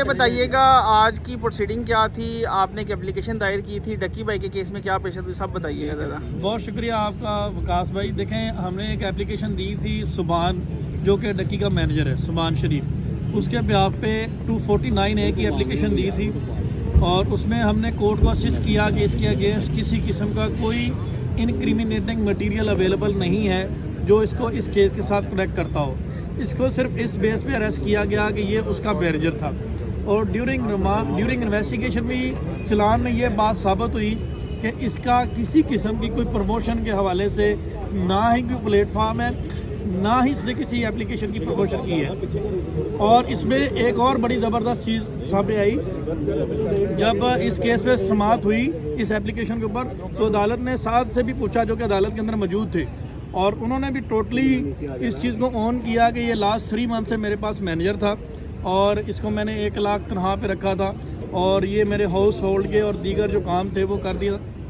ये बताइएगा आज की प्रोसीडिंग क्या थी, आपने एक एप्लीकेशन दायर की थी डक्की भाई के केस में, क्या पेशा थी, सब बताइएगा ज़रा। बहुत शुक्रिया आपका विकास भाई। देखें, हमने एक एप्लीकेशन दी थी सुबान, जो कि डक्की का मैनेजर है, सुबान शरीफ, उसके ब्याह पे 249A की एप्लीकेशन दी थी और उसमें हमने कोर्ट को असिस्ट किया कि इसके अगेंस्ट किसी किस्म का कोई इनक्रिमिनेटिंग मटेरियल अवेलेबल नहीं है जो इसको इस केस के साथ कनेक्ट करता हो। इसको सिर्फ इस बेस पे अरेस्ट किया गया कि ये उसका मैनेजर था और ड्यूरिंग इन्वेस्टिगेशन भी चलान में ये बात साबित हुई कि इसका किसी किस्म की कोई प्रमोशन के हवाले से ना ही कोई प्लेटफार्म है, ना ही इसने किसी एप्लीकेशन की प्रमोशन की है। और इसमें एक और बड़ी ज़बरदस्त चीज़ सामने आई, जब इस केस पे समाअत हुई इस एप्लीकेशन के ऊपर, तो अदालत ने साथ से भी पूछा जो कि अदालत के अंदर मौजूद थे और उन्होंने भी टोटली इस चीज़ को ऑन किया कि ये लास्ट 3 मंथ से मेरे पास मैनेजर था और इसको मैंने 1 लाख तनख्वाह पे रखा था और ये मेरे हाउस होल्ड के और दीगर जो काम थे वो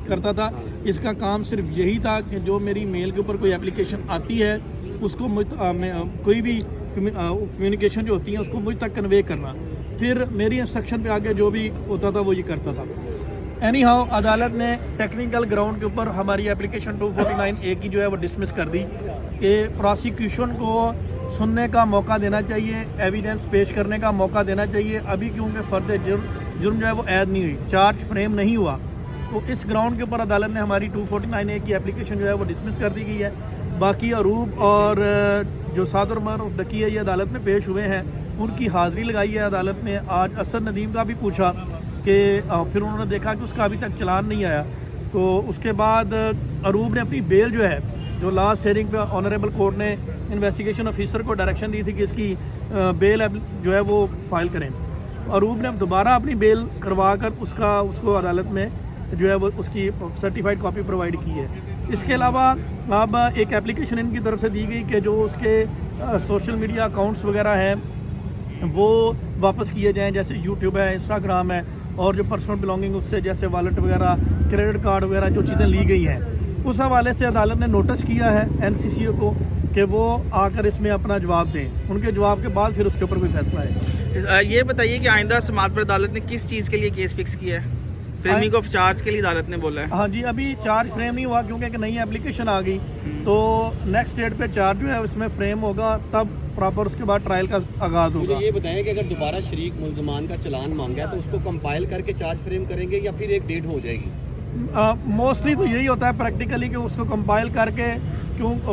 करता था। इसका काम सिर्फ यही था कि जो मेरी मेल के ऊपर कोई एप्लीकेशन आती है उसको कोई भी कम्युनिकेशन जो होती है उसको मुझ तक कन्वे करना, फिर मेरी इंस्ट्रक्शन पे आगे जो भी होता था वो ये करता था। एनी हाउ अदालत ने टेक्निकल ग्राउंड के ऊपर हमारी एप्लीकेशन 249A की जो है वो डिसमिस कर दी कि प्रोसिक्यूशन को सुनने का मौका देना चाहिए, एविडेंस पेश करने का मौका देना चाहिए। अभी क्योंकि फर्द जुर्म जो है वो ऐड नहीं हुई, चार्ज फ्रेम नहीं हुआ, तो इस ग्राउंड के ऊपर अदालत ने हमारी 249A की एप्लीकेशन जो है वो डिसमिस कर दी गई है। बाकी अरूब और जो सादर उमर ऑफ डक्की है ये अदालत में पेश हुए हैं, उनकी हाज़िरी लगाई है अदालत ने। आज असद नदीम का भी पूछा कि फिर उन्होंने देखा कि उसका अभी तक चलान नहीं आया, तो उसके बाद अरूब ने अपनी बेल जो है, जो लास्ट हेयरिंग पे ऑनरेबल कोर्ट ने इन्वेस्टिगेशन ऑफिसर को डायरेक्शन दी थी कि इसकी बेल जो है वो फाइल करें, अरूब ने दोबारा अपनी बेल करवा कर उसको अदालत में जो है वो उसकी सर्टिफाइड कॉपी प्रोवाइड की है। इसके अलावा अब एक एप्लीकेशन इनकी तरफ से दी गई कि जो उसके सोशल मीडिया अकाउंट्स वगैरह हैं वो वापस किए जाएँ, जैसे यूट्यूब है, इंस्टाग्राम है और जो पर्सनल बिलोंगिंग उससे जैसे वॉलेट वगैरह, क्रेडिट कार्ड वगैरह जो चीज़ें ली गई हैं, उस हवाले से अदालत ने नोटिस किया है NCCO को कि वो आकर इसमें अपना जवाब दें। उनके जवाब के बाद फिर उसके ऊपर कोई फैसला है। ये बताइए कि आइंदा समाअत पर अदालत ने किस चीज़ के लिए केस फिक्स किया है? फ्रेमिंग ऑफ चार्ज के लिए अदालत ने बोला है। हाँ जी, अभी चार्ज फ्रेम नहीं हुआ क्योंकि एक नई एप्लीकेशन आ गई, तो नेक्स्ट डेट पे चार्ज जो है उसमें फ्रेम होगा, तब प्रॉपर उसके बाद ट्रायल का आगाज़ होगा। मुझे ये बताएं कि अगर दोबारा शरीक मुल्ज़मान का चलान मांगा है तो उसको कंपाइल करके चार्ज फ्रेम करेंगे या फिर एक डेट हो जाएगी? मोस्टली तो यही होता है प्रैक्टिकली कि उसको कंपाइल करके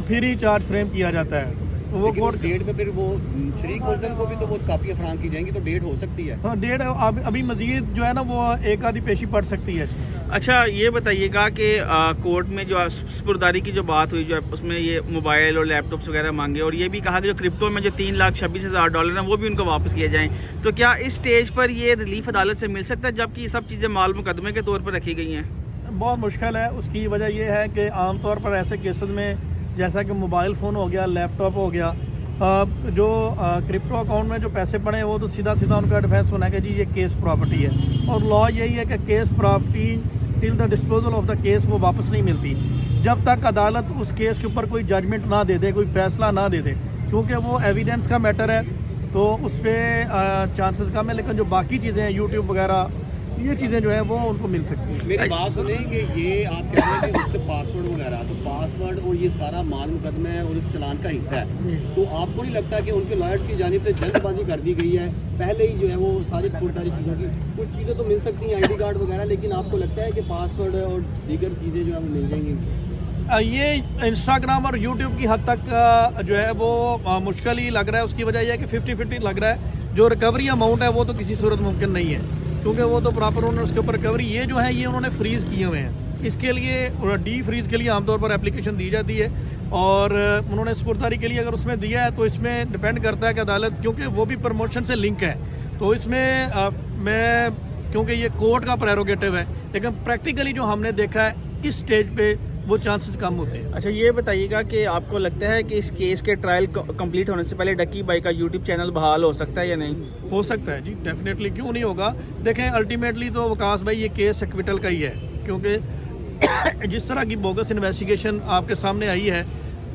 फिर ही चार्ज फ्रेम किया जाता है, तो वो कोर्ट डेट पे फिर वो शरीक मुल्ज़म को भी तो वो कापियाँ फराहम की जाएंगी, तो डेट हो सकती है। हाँ, डेट अभी मजीद जो है ना वो एक आधी पेशी पड़ सकती है इसमें। अच्छा, ये बताइएगा कि कोर्ट में जो सुपुर्दारी की जो बात हुई, जो उसमें ये मोबाइल और लैपटॉप्स वगैरह मांगे और ये भी कहा कि जो क्रिप्टो में जो $3,26,000 हैं वो भी उनको वापस किए जाएँ, तो क्या इस स्टेज पर ये रिलीफ अदालत से मिल सकता है जबकि ये सब चीज़ें माल मुकदमे के तौर पर रखी गई हैं? बहुत मुश्किल है। उसकी वजह यह है कि आमतौर पर ऐसे केसेस में जैसा कि मोबाइल फ़ोन हो गया, लैपटॉप हो गया, जो क्रिप्टो अकाउंट में जो पैसे पड़े हैं वो तो सीधा उनका डिफेंस होना है कि जी ये केस प्रॉपर्टी है, और लॉ यही है कि case property till the disposal of the case वो वापस नहीं मिलती जब तक अदालत उस केस के ऊपर कोई जजमेंट ना दे दे, कोई फैसला ना दे दे, क्योंकि वो एविडेंस का मैटर है, तो उस पर चांसेस कम है। लेकिन जो बाकी चीज़ें हैं, यूट्यूब वगैरह, ये चीज़ें जो है वो उनको मिल सकती है। मेरी बात सुने कि ये आप कह रहे हैं कि उसके पासवर्ड वगैरह, तो पासवर्ड और ये सारा माल मुकदमा है और इस चलान का हिस्सा है, तो आपको नहीं लगता कि उनके लॉयर्स की जानिब से जल्दबाजी कर दी गई है? पहले ही जो है वो सारी सपोर्टदारी चीज़ों की कुछ चीज़ें तो मिल सकती हैं, ID कार्ड वगैरह, लेकिन आपको लगता है कि पासवर्ड और दीगर चीज़ें जो है वो मिल जाएंगी? ये इंस्टाग्राम और यूट्यूब की हद तक जो है वो मुश्किल ही लग रहा है। उसकी वजह यह है कि 50-50 लग रहा है। जो रिकवरी अमाउंट है वो तो किसी सूरत मुमकिन नहीं है, क्योंकि वो तो प्रॉपर उन्होंने उसके ऊपर रिकवरी ये जो है ये उन्होंने फ्रीज़ किए हुए हैं। इसके लिए डी फ्रीज़ के लिए आमतौर पर एप्लीकेशन दी जाती है और उन्होंने सुपुर्दारी के लिए अगर उसमें दिया है तो इसमें डिपेंड करता है कि अदालत, क्योंकि वो भी प्रमोशन से लिंक है, तो इसमें मैं क्योंकि ये कोर्ट का प्रेरोगेटिव है, लेकिन प्रैक्टिकली जो हमने देखा है इस स्टेज पे वो चांसेस कम होते हैं। अच्छा, ये बताइएगा कि आपको लगता है कि इस केस के ट्रायल कंप्लीट होने से पहले डक्की भाई का यूट्यूब चैनल बहाल हो सकता है या नहीं? हो सकता है जी, डेफिनेटली, क्यों नहीं होगा। देखें, अल्टीमेटली तो विकास भाई ये केस एक्विटल का ही है, क्योंकि जिस तरह की बोगस इन्वेस्टिगेशन आपके सामने आई है,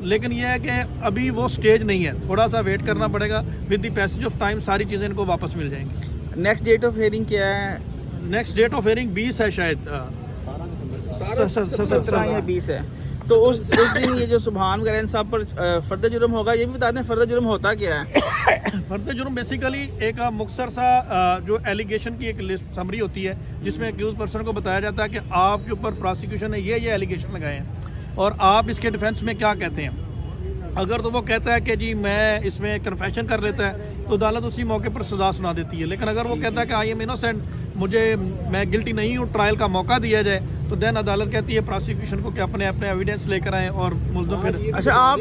लेकिन यह है कि अभी वो स्टेज नहीं है, थोड़ा सा वेट करना पड़ेगा। With the passage of time सारी चीज़ें इनको वापस मिल जाएंगी। नेक्स्ट डेट ऑफ हियरिंग क्या है? नेक्स्ट डेट ऑफ हियरिंग 20 है शायद, 17 या 20 है। तो उस दिन ये जो सुबहान वगैरह इन सब पर फर्दर जुर्म होगा। ये भी बता दें फर्दर जुर्म होता क्या है? फर्दर जुर्म बेसिकली एक मुख्तसर सा जो एलिगेशन की एक लिस्ट समरी होती है जिसमें एक्यूज पर्सन को बताया जाता है कि आपके ऊपर प्रोसिक्यूशन ने ये एलिगेशन लगाए हैं और आप इसके डिफेंस में क्या कहते हैं। अगर तो वो कहता है कि जी मैं इसमें कन्फेशन कर लेता है तो अदालत उसी मौके पर सज़ा सुना देती है। लेकिन अगर वो कहता है कि आई एम इनोसेंट, मैं गिल्टी नहीं हूँ, ट्रायल का मौका दिया जाए, तो देन अदालत कहती है प्रोसिक्यूशन को कि अपने एविडेंस लेकर आए और मुल्ज़िम फिर। अच्छा, आप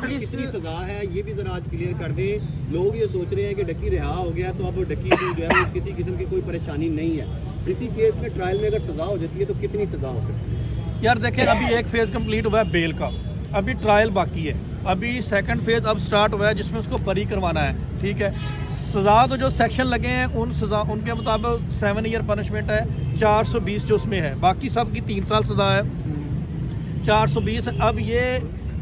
जिस सजा है ये भी जरा आज क्लियर कर दें। लोग ये सोच रहे हैं कि डक्की रिहा हो गया तो अब डक्की को जो है वो किसी किस्म की कोई परेशानी नहीं है। इसी केस में ट्रायल में अगर सजा हो जाती है तो कितनी सजा हो सकती है? यार देखें, अभी एक फेज़ कंप्लीट हुआ है बेल का, अभी ट्रायल बाकी है, अभी सेकंड फेज अब स्टार्ट हुआ है जिसमें उसको बरी करवाना है। ठीक है, सज़ा तो जो सेक्शन लगे हैं उन सज़ा उनके मुताबिक 7 ईयर पनिशमेंट है, 420 जो उसमें है, बाकी सब की 3 साल सज़ा है, 420। अब ये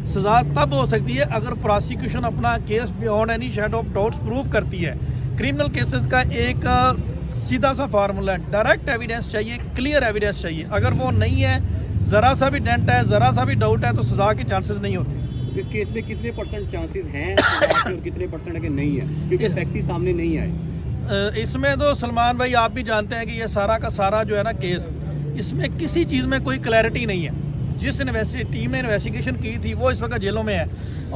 सज़ा तब हो सकती है अगर प्रोसिक्यूशन अपना case beyond any shadow of doubts prove करती है। क्रिमिनल केसेस का एक सीधा सा फार्मूला है, डायरेक्ट एविडेंस चाहिए, क्लियर एविडेंस चाहिए। अगर वो नहीं है, ज़रा सा भी डेंट है, ज़रा सा भी डाउट है, तो सज़ा के चांसेस नहीं होते। इस केस में कितने % चांसेस हैं और कितने % के नहीं है, क्योंकि फैक्ट ही सामने नहीं आए? इसमें तो सलमान भाई आप भी जानते हैं कि ये सारा का सारा जो है ना केस, इसमें किसी चीज़ में कोई क्लैरिटी नहीं है। जिस टीम ने इन्वेस्टिगेशन की थी वो इस वक्त जेलों में है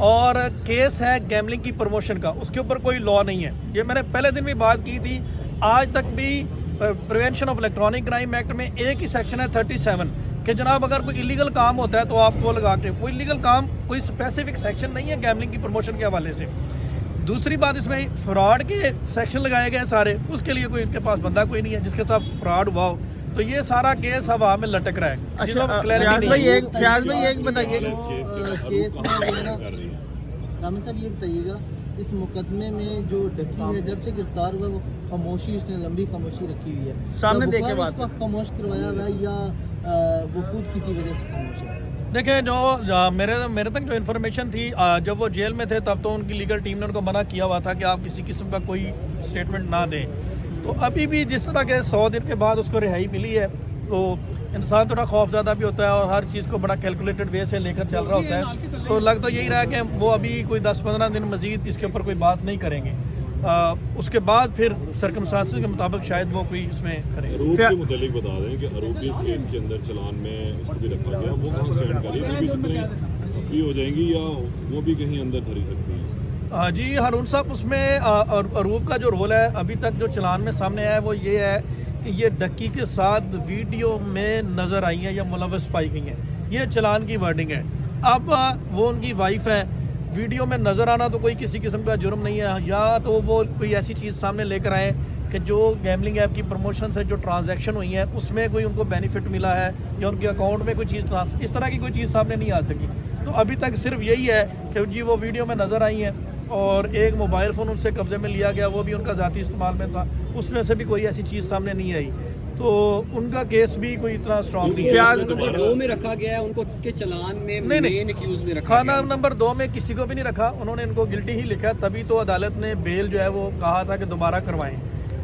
और केस है गैमलिंग की प्रमोशन का, उसके ऊपर कोई लॉ नहीं है। ये मैंने पहले दिन भी बात की थी, आज तक भी prevention of electronic crime act में एक ही सेक्शन है 37 कि जनाब अगर कोई इलीगल काम होता है तो आप वो लगा के, कोई इलीगल काम कोई स्पेसिफिक सेक्शन नहीं है गैमलिंग की प्रमोशन के हवाले से। दूसरी बात, इसमें फ्रॉड के सेक्शन लगाए गए सारे, उसके लिए कोई इनके पास बंदा कोई नहीं है जिसके साथ फ्रॉड हुआ हो, तो ये सारा केस हवा में लटक रहा है। अच्छा, फयाज भाई एक बताइए, केस में रामी साहब ये बताइएगा, इस मुकदमे में जो डक्की है जब से गिरफ्तार हुआ वो खामोशी, उसने लंबी खामोशी रखी हुई है, सामने तो देख के बात खामोश करवाया हुआ है या वो खुद किसी वजह से खामोश है? देखें, जो मेरे तक जो इन्फॉर्मेशन थी, जब वो जेल में थे तब तो उनकी लीगल टीम ने उनको मना किया हुआ था कि आप किसी किस्म का कोई स्टेटमेंट ना दें। तो अभी भी जिस तरह के 100 दिन के बाद उसको रिहाई मिली है तो इंसान थोड़ा खौफज़दा भी होता है और हर चीज़ को बड़ा कैलकुलेटेड वे से लेकर चल रहा होता है। तो लग तो यही रहा कि वो अभी कोई 10-15 दिन मजीद इसके ऊपर कोई बात नहीं करेंगे, उसके बाद फिर सर्कमस्टांसेस के मुताबिक शायद वो कोई इसमें करेंगे। अरूब के मुतालिक बता दें कि अरूब भी इस केस के अंदर चलान में इसको भी रखा गया, वो कहाँ स्टैंड करेगी, वो भी इसी तरह फ्री हो जाएंगी या वो भी कहीं अंदर धरी सकती है? जी हारून साहब, उसमें अरूब का जो रोल है अभी तक जो चलान में सामने आया है वो ये है कि ये डक्की के साथ वीडियो में नज़र आई हैं या मुलव्वस पाई गई हैं, ये चलान की वर्डिंग है। अब वो उनकी वाइफ है, वीडियो में नज़र आना तो कोई किसी किस्म का जुर्म नहीं है, या तो वो कोई ऐसी चीज़ सामने लेकर आए कि जो गैमलिंग ऐप की प्रमोशन से जो ट्रांजैक्शन हुई है उसमें कोई उनको बेनिफिट मिला है या उनके अकाउंट में कोई चीज़ इस तरह की कोई चीज़ सामने नहीं आ सकी। तो अभी तक सिर्फ यही है कि जी वो वीडियो में नज़र आई हैं और एक मोबाइल फ़ोन उनसे कब्जे में लिया गया, वो भी उनका ज़ाती इस्तेमाल में था, उसमें से भी कोई ऐसी चीज़ सामने नहीं आई। तो उनका केस भी कोई इतना स्ट्रॉन्ग नहीं है। नंबर 2 में रखा गया है उनको के चलान में, नहीं, एक्यूज में रखा खाना गया। नंबर 2 में किसी को भी नहीं रखा, उन्होंने इनको गिल्टी ही लिखा, तभी तो अदालत ने बेल जो है वो कहा था कि दोबारा करवाएं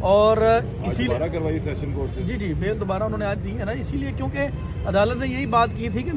और इसीलिए करवाई सेशन कोर्ट से। जी बेल दोबारा उन्होंने आज दी है ना, इसीलिए क्योंकि अदालत ने यही बात की थी कि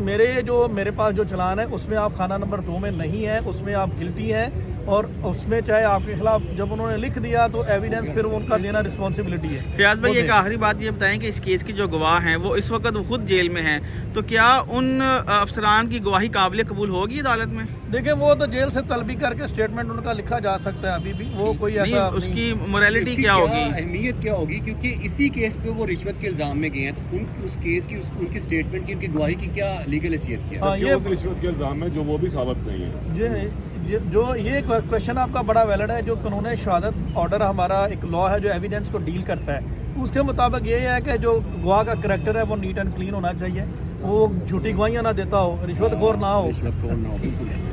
मेरे पास जो चलान है उसमें आप खाना नंबर 2 में नहीं है, उसमें आप गिल्टी हैं और उसमें चाहे आपके खिलाफ जब उन्होंने लिख दिया तो एविडेंस फिर उनका देना रिस्पॉन्सिबिलिटी है। फयाज भाई एक आखिरी बात ये बताएं कि इस केस की जो गवाह हैं वो इस वक्त खुद जेल में हैं, तो क्या उन अफसरान की गवाही काबिल कबूल होगी अदालत में? देखिए, वो तो जेल से तलबी करके स्टेटमेंट उनका लिखा जा सकता है, अभी भी वो कोई ऐसा उसकी मोरालिटी क्या होगी, अहमियत क्या होगी, क्योंकि इसी केस पे वो रिश्वत के इल्जाम में गए हैं, तो उस केस की उनकी स्टेटमेंट की, उनकी गवाही की क्या लीगल हैसियत क्या है? ये उस रिश्वत के इल्जाम में जो वो भी साबित नहीं है। जो ये क्वेश्चन आपका बड़ा वैलिड है। जो कानून शहादत ऑर्डर हमारा एक लॉ है जो एविडेंस को डील करता है, उसके मुताबिक ये है कि जो गवाह का करैक्टर है वो नीट एंड क्लीन होना चाहिए, वो झूठी गवाहियाँ ना देता हो, रिश्वतखोर ना हो।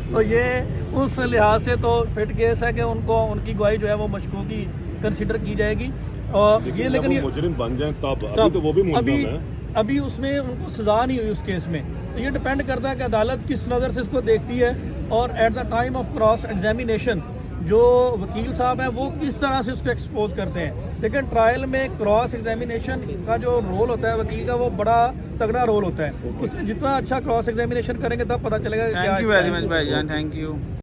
तो ये उस लिहाज से तो फिट केस है कि उनकी गवाही जो है वो मशकूकी कंसिडर की जाएगी। और ये लेकिन ये मुजरिम बन जाए तब तो वो भी मुलज़िम है, अभी उसमें उनको सजा नहीं हुई उस केस में, तो ये डिपेंड करता है कि अदालत किस नज़र से इसको देखती है और at the time of cross examination जो वकील साहब हैं वो किस तरह से उसको एक्सपोज करते हैं। लेकिन ट्रायल में क्रॉस एग्जामिनेशन का जो रोल होता है वकील का, वो बड़ा तगड़ा रोल होता है। उसमें जितना अच्छा क्रॉस एग्जामिनेशन करेंगे तब पता चलेगा। थैंक यू वेरी मच भाईजान, थैंक यू।